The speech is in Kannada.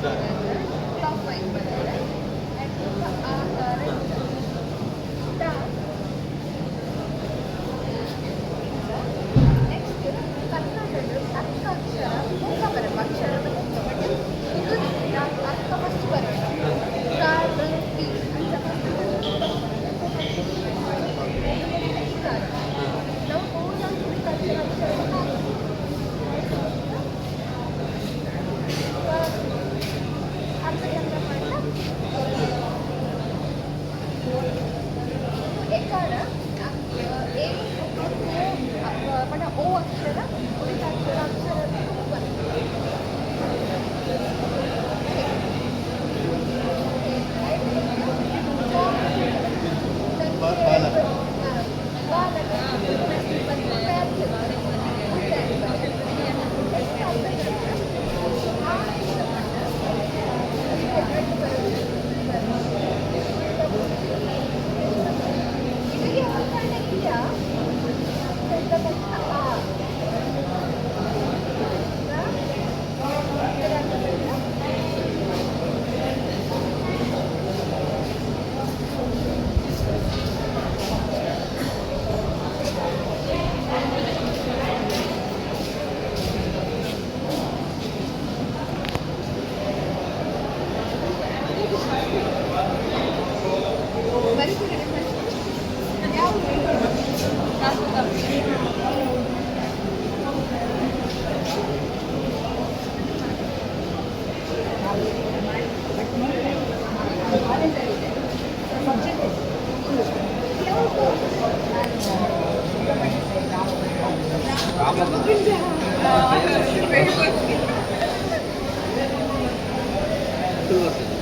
ಟಾಪ್ 5 ಬರ್ತದೆ ಆಕಾರ ನೆಕ್ಸ್ಟ್ ಕನ್ನಡದ ಅಕ್ಷರ ಮುಖ ಬರಬೇಕು ಅಕ್ಷರದ ಮುಖ ಬಟ್ ಇದು ಅರ್ಥ ಫಸ್ಟ್ ಬರಬೇಕು ಕಾರಂತಿ ನಾವು ಮೂಲ ಅಕ್ಷರ एकार ए pada o अक्षर उಳಿದ ಅಕ್ಷರ Terus